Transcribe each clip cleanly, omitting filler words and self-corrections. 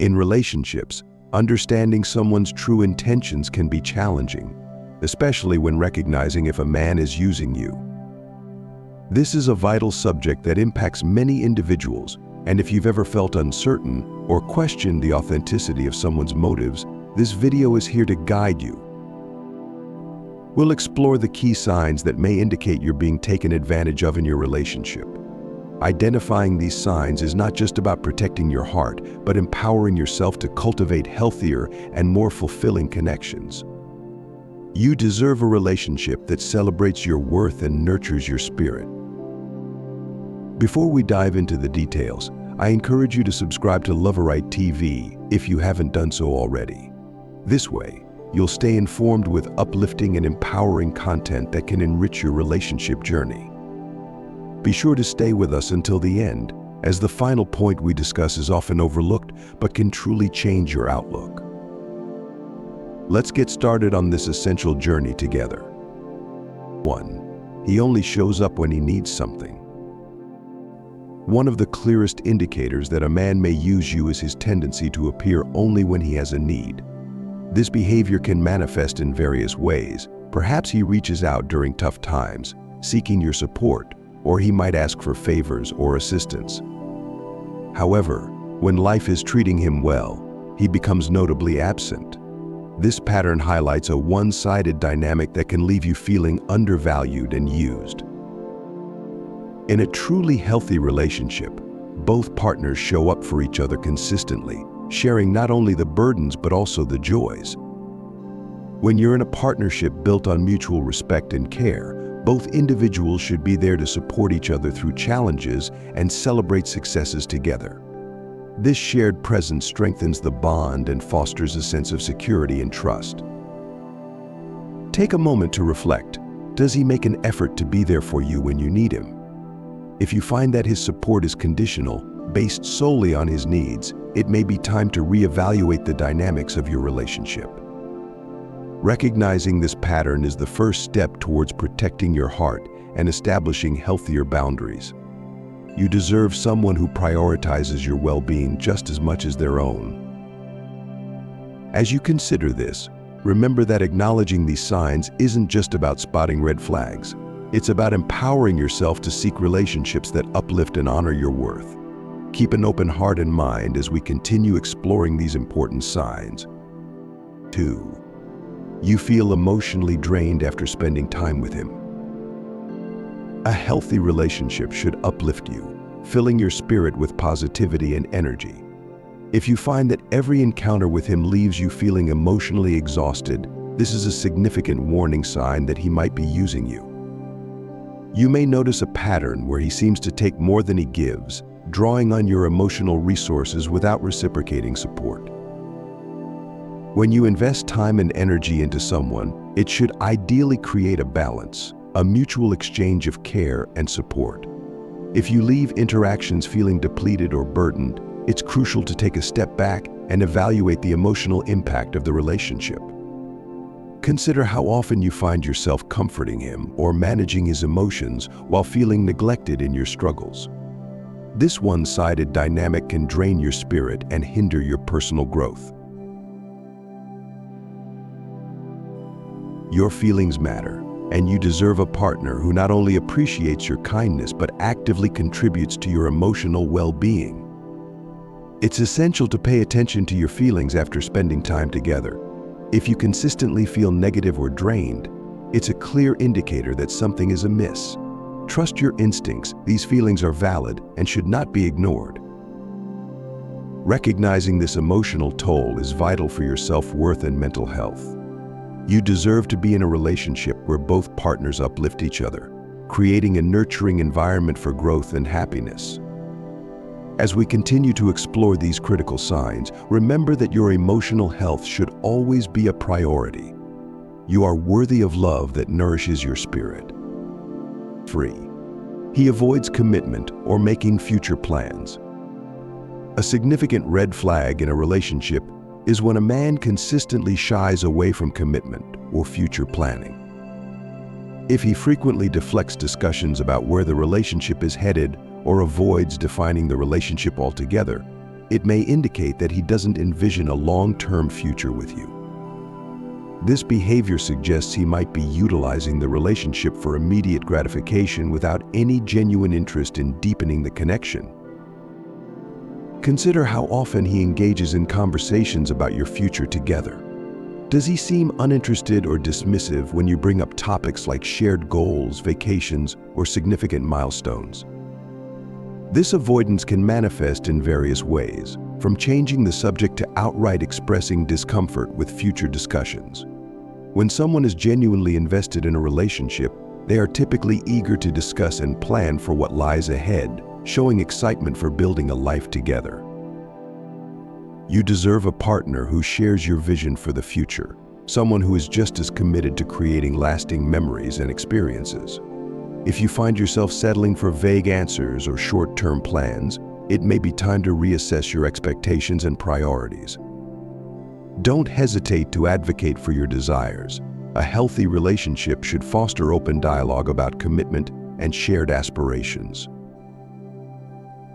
In relationships, understanding someone's true intentions can be challenging, especially when recognizing if a man is using you. This is a vital subject that impacts many individuals, and if you've ever felt uncertain or questioned the authenticity of someone's motives, this video is here to guide you. We'll explore the key signs that may indicate you're being taken advantage of in your relationship. Identifying these signs is not just about protecting your heart, but empowering yourself to cultivate healthier and more fulfilling connections. You deserve a relationship that celebrates your worth and nurtures your spirit. Before we dive into the details, I encourage you to subscribe to Loverite TV if you haven't done so already. This way, you'll stay informed with uplifting and empowering content that can enrich your relationship journey. Be sure to stay with us until the end, as the final point we discuss is often overlooked but can truly change your outlook. Let's get started on this essential journey together. 1. He only shows up when he needs something. One of the clearest indicators that a man may use you is his tendency to appear only when he has a need. This behavior can manifest in various ways. Perhaps he reaches out during tough times, seeking your support, or he might ask for favors or assistance. However, when life is treating him well, he becomes notably absent. This pattern highlights a one-sided dynamic that can leave you feeling undervalued and used. In a truly healthy relationship, both partners show up for each other consistently, sharing not only the burdens but also the joys. When you're in a partnership built on mutual respect and care, both individuals should be there to support each other through challenges and celebrate successes together. This shared presence strengthens the bond and fosters a sense of security and trust. Take a moment to reflect. Does he make an effort to be there for you when you need him? If you find that his support is conditional, based solely on his needs, it may be time to reevaluate the dynamics of your relationship. Recognizing this pattern is the first step towards protecting your heart and establishing healthier boundaries. You deserve someone who prioritizes your well-being just as much as their own. As you consider this, remember that acknowledging these signs isn't just about spotting red flags. It's about empowering yourself to seek relationships that uplift and honor your worth. Keep an open heart and mind as we continue exploring these important signs. 2. You feel emotionally drained after spending time with him. A healthy relationship should uplift you, filling your spirit with positivity and energy. If you find that every encounter with him leaves you feeling emotionally exhausted, this is a significant warning sign that he might be using you. You may notice a pattern where he seems to take more than he gives, drawing on your emotional resources without reciprocating support. When you invest time and energy into someone, it should ideally create a balance, a mutual exchange of care and support. If you leave interactions feeling depleted or burdened, it's crucial to take a step back and evaluate the emotional impact of the relationship. Consider how often you find yourself comforting him or managing his emotions while feeling neglected in your struggles. This one-sided dynamic can drain your spirit and hinder your personal growth. Your feelings matter, and you deserve a partner who not only appreciates your kindness but actively contributes to your emotional well-being. It's essential to pay attention to your feelings after spending time together. If you consistently feel negative or drained, it's a clear indicator that something is amiss. Trust your instincts. These feelings are valid and should not be ignored. Recognizing this emotional toll is vital for your self-worth and mental health. You deserve to be in a relationship where both partners uplift each other, creating a nurturing environment for growth and happiness. As we continue to explore these critical signs, remember that your emotional health should always be a priority. You are worthy of love that nourishes your spirit. 3. He avoids commitment or making future plans. A significant red flag in a relationship is when a man consistently shies away from commitment or future planning. If he frequently deflects discussions about where the relationship is headed or avoids defining the relationship altogether, it may indicate that he doesn't envision a long-term future with you. This behavior suggests he might be utilizing the relationship for immediate gratification without any genuine interest in deepening the connection. Consider how often he engages in conversations about your future together. Does he seem uninterested or dismissive when you bring up topics like shared goals, vacations, or significant milestones? This avoidance can manifest in various ways, from changing the subject to outright expressing discomfort with future discussions. When someone is genuinely invested in a relationship, they are typically eager to discuss and plan for what lies ahead, showing excitement for building a life together. You deserve a partner who shares your vision for the future, someone who is just as committed to creating lasting memories and experiences. If you find yourself settling for vague answers or short-term plans, it may be time to reassess your expectations and priorities. Don't hesitate to advocate for your desires. A healthy relationship should foster open dialogue about commitment and shared aspirations.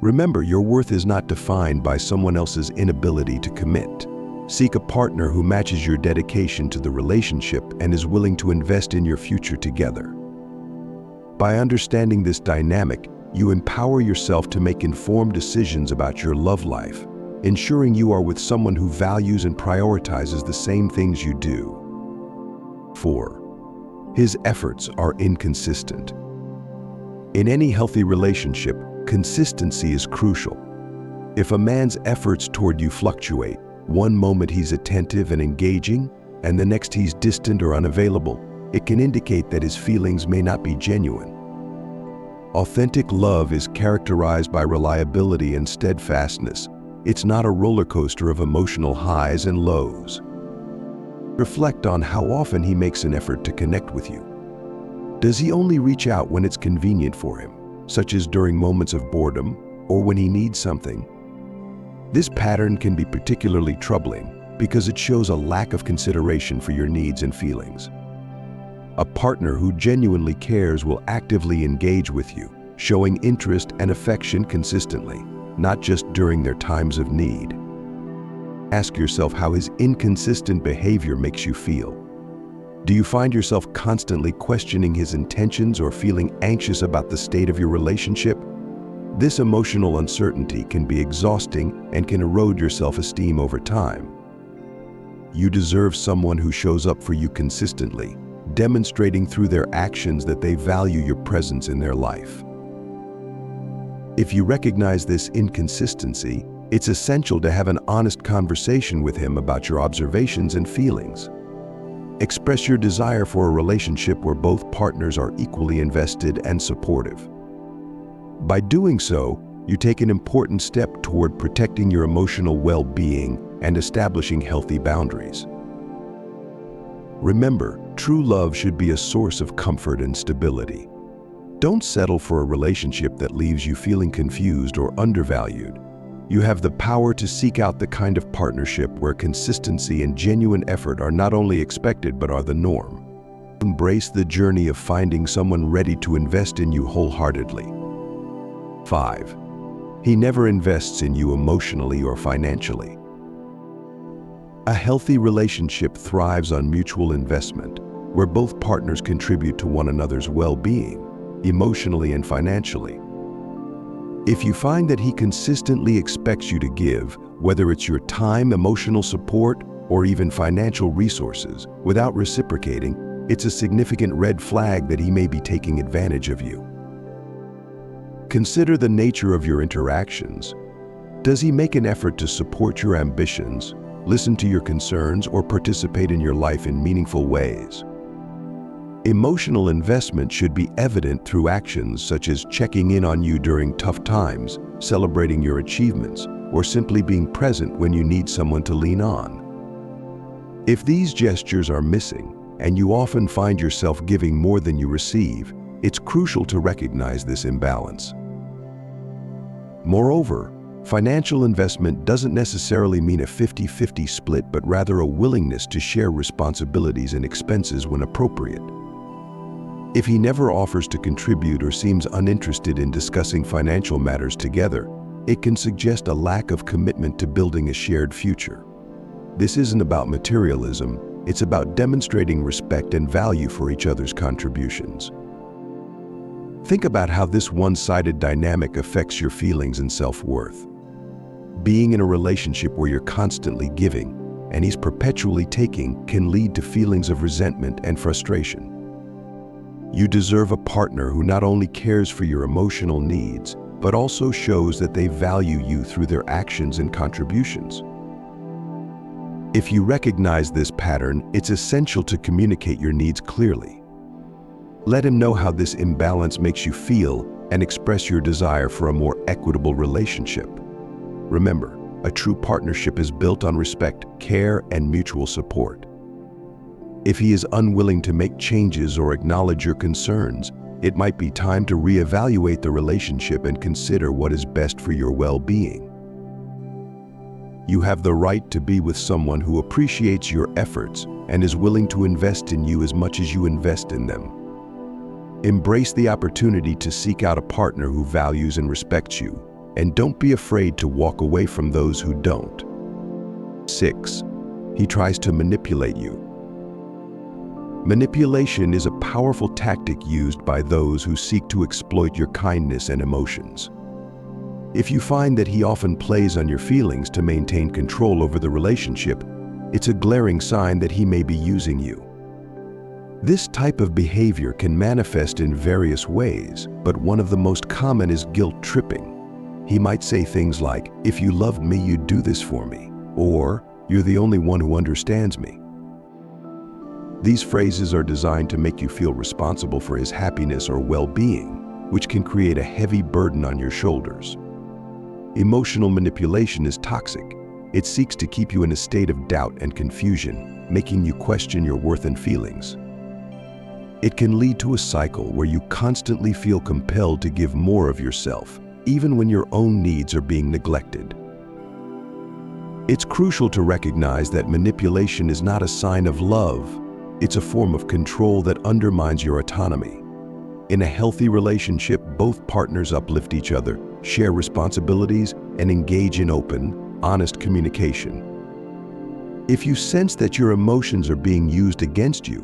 Remember, your worth is not defined by someone else's inability to commit. Seek a partner who matches your dedication to the relationship and is willing to invest in your future together. By understanding this dynamic, you empower yourself to make informed decisions about your love life, ensuring you are with someone who values and prioritizes the same things you do. 4. His efforts are inconsistent. In any healthy relationship, consistency is crucial. If a man's efforts toward you fluctuate, one moment he's attentive and engaging, and the next he's distant or unavailable, it can indicate that his feelings may not be genuine. Authentic love is characterized by reliability and steadfastness. It's not a roller coaster of emotional highs and lows. Reflect on how often he makes an effort to connect with you. Does he only reach out when it's convenient for him, such as during moments of boredom or when he needs something? This pattern can be particularly troubling because it shows a lack of consideration for your needs and feelings. A partner who genuinely cares will actively engage with you, showing interest and affection consistently, not just during their times of need. Ask yourself how his inconsistent behavior makes you feel. Do you find yourself constantly questioning his intentions or feeling anxious about the state of your relationship? This emotional uncertainty can be exhausting and can erode your self-esteem over time. You deserve someone who shows up for you consistently, demonstrating through their actions that they value your presence in their life. If you recognize this inconsistency, it's essential to have an honest conversation with him about your observations and feelings. Express your desire for a relationship where both partners are equally invested and supportive. By doing so, you take an important step toward protecting your emotional well-being and establishing healthy boundaries. Remember, true love should be a source of comfort and stability. Don't settle for a relationship that leaves you feeling confused or undervalued. You have the power to seek out the kind of partnership where consistency and genuine effort are not only expected but are the norm. Embrace the journey of finding someone ready to invest in you wholeheartedly. 5. He never invests in you emotionally or financially. A healthy relationship thrives on mutual investment, where both partners contribute to one another's well-being, emotionally and financially. If you find that he consistently expects you to give, whether it's your time, emotional support, or even financial resources, without reciprocating, it's a significant red flag that he may be taking advantage of you. Consider the nature of your interactions. Does he make an effort to support your ambitions, listen to your concerns, or participate in your life in meaningful ways? Emotional investment should be evident through actions such as checking in on you during tough times, celebrating your achievements, or simply being present when you need someone to lean on. If these gestures are missing, and you often find yourself giving more than you receive, it's crucial to recognize this imbalance. Moreover, financial investment doesn't necessarily mean a 50-50 split, but rather a willingness to share responsibilities and expenses when appropriate. If he never offers to contribute or seems uninterested in discussing financial matters together, it can suggest a lack of commitment to building a shared future. This isn't about materialism, it's about demonstrating respect and value for each other's contributions. Think about how this one-sided dynamic affects your feelings and self-worth. Being in a relationship where you're constantly giving and he's perpetually taking can lead to feelings of resentment and frustration. You deserve a partner who not only cares for your emotional needs, but also shows that they value you through their actions and contributions. If you recognize this pattern, it's essential to communicate your needs clearly. Let him know how this imbalance makes you feel and express your desire for a more equitable relationship. Remember, a true partnership is built on respect, care, and mutual support. If he is unwilling to make changes or acknowledge your concerns, it might be time to reevaluate the relationship and consider what is best for your well-being. You have the right to be with someone who appreciates your efforts and is willing to invest in you as much as you invest in them. Embrace the opportunity to seek out a partner who values and respects you, and don't be afraid to walk away from those who don't. 6. He tries to manipulate you. Manipulation is a powerful tactic used by those who seek to exploit your kindness and emotions. If you find that he often plays on your feelings to maintain control over the relationship, it's a glaring sign that he may be using you. This type of behavior can manifest in various ways, but one of the most common is guilt tripping. He might say things like, "If you loved me, you'd do this for me," or "You're the only one who understands me." These phrases are designed to make you feel responsible for his happiness or well-being, which can create a heavy burden on your shoulders. Emotional manipulation is toxic. It seeks to keep you in a state of doubt and confusion, making you question your worth and feelings. It can lead to a cycle where you constantly feel compelled to give more of yourself, even when your own needs are being neglected. It's crucial to recognize that manipulation is not a sign of love. It's a form of control that undermines your autonomy. In a healthy relationship, both partners uplift each other, share responsibilities, and engage in open, honest communication. If you sense that your emotions are being used against you,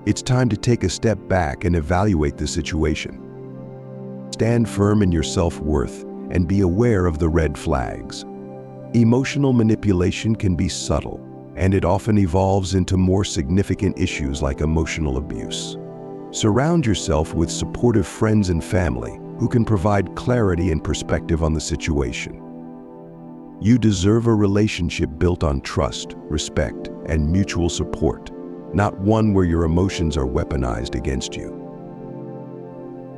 it's time to take a step back and evaluate the situation. Stand firm in your self-worth and be aware of the red flags. Emotional manipulation can be subtle, and it often evolves into more significant issues like emotional abuse. Surround yourself with supportive friends and family who can provide clarity and perspective on the situation. You deserve a relationship built on trust, respect, and mutual support, not one where your emotions are weaponized against you.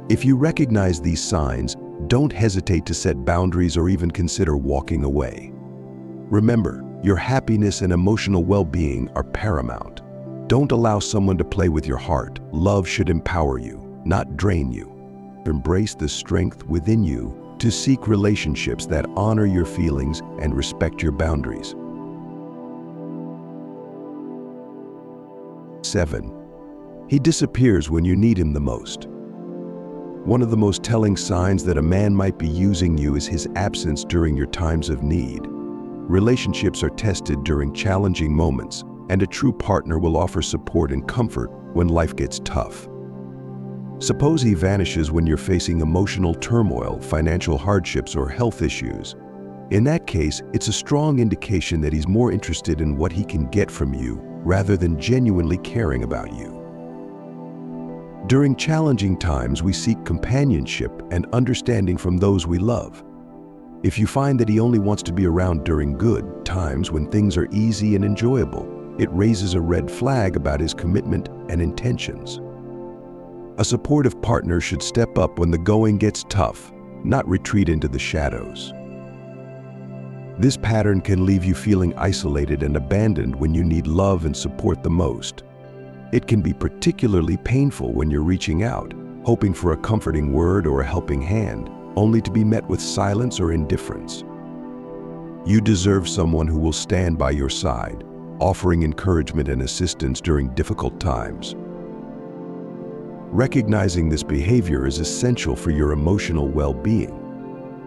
If you recognize these signs, don't hesitate to set boundaries or even consider walking away. Remember, your happiness and emotional well-being are paramount. Don't allow someone to play with your heart. Love should empower you, not drain you. Embrace the strength within you to seek relationships that honor your feelings and respect your boundaries. 7. He disappears when you need him the most. One of the most telling signs that a man might be using you is his absence during your times of need. Relationships are tested during challenging moments, and a true partner will offer support and comfort when life gets tough. Suppose he vanishes when you're facing emotional turmoil, financial hardships, or health issues. In that case, it's a strong indication that he's more interested in what he can get from you rather than genuinely caring about you. During challenging times, we seek companionship and understanding from those we love. If you find that he only wants to be around during good times when things are easy and enjoyable, it raises a red flag about his commitment and intentions. A supportive partner should step up when the going gets tough, not retreat into the shadows. This pattern can leave you feeling isolated and abandoned when you need love and support the most. It can be particularly painful when you're reaching out, hoping for a comforting word or a helping hand, only to be met with silence or indifference. You deserve someone who will stand by your side, offering encouragement and assistance during difficult times. Recognizing this behavior is essential for your emotional well-being.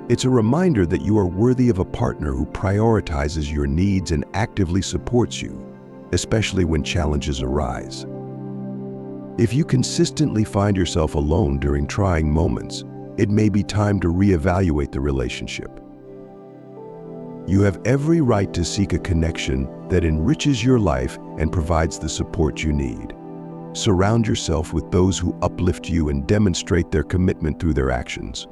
It's a reminder that you are worthy of a partner who prioritizes your needs and actively supports you, especially when challenges arise. If you consistently find yourself alone during trying moments, it may be time to reevaluate the relationship. You have every right to seek a connection that enriches your life and provides the support you need. Surround yourself with those who uplift you and demonstrate their commitment through their actions.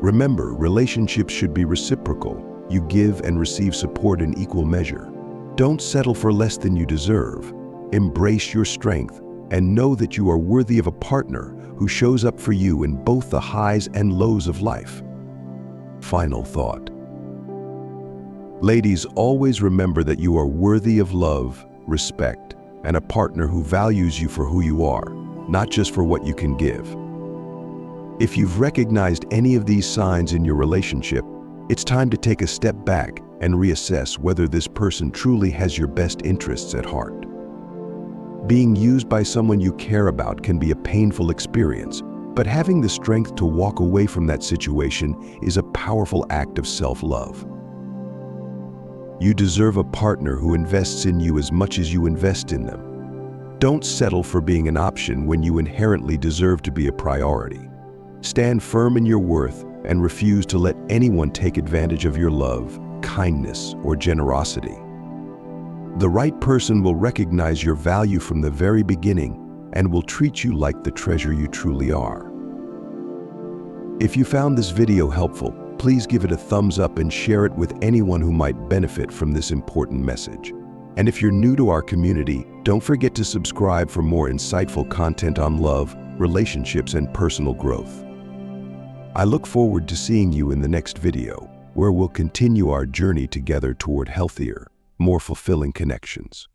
Remember, relationships should be reciprocal. You give and receive support in equal measure. Don't settle for less than you deserve. Embrace your strength and know that you are worthy of a partner who shows up for you in both the highs and lows of life. Final thought. Ladies, always remember that you are worthy of love, respect, and a partner who values you for who you are, not just for what you can give. If you've recognized any of these signs in your relationship, it's time to take a step back and reassess whether this person truly has your best interests at heart. Being used by someone you care about can be a painful experience, but having the strength to walk away from that situation is a powerful act of self-love. You deserve a partner who invests in you as much as you invest in them. Don't settle for being an option when you inherently deserve to be a priority. Stand firm in your worth and refuse to let anyone take advantage of your love, kindness, or generosity. The right person will recognize your value from the very beginning and will treat you like the treasure you truly are. If you found this video helpful, please give it a thumbs up and share it with anyone who might benefit from this important message. And if you're new to our community, don't forget to subscribe for more insightful content on love, relationships, and personal growth. I look forward to seeing you in the next video, where we'll continue our journey together toward healthier, more fulfilling connections.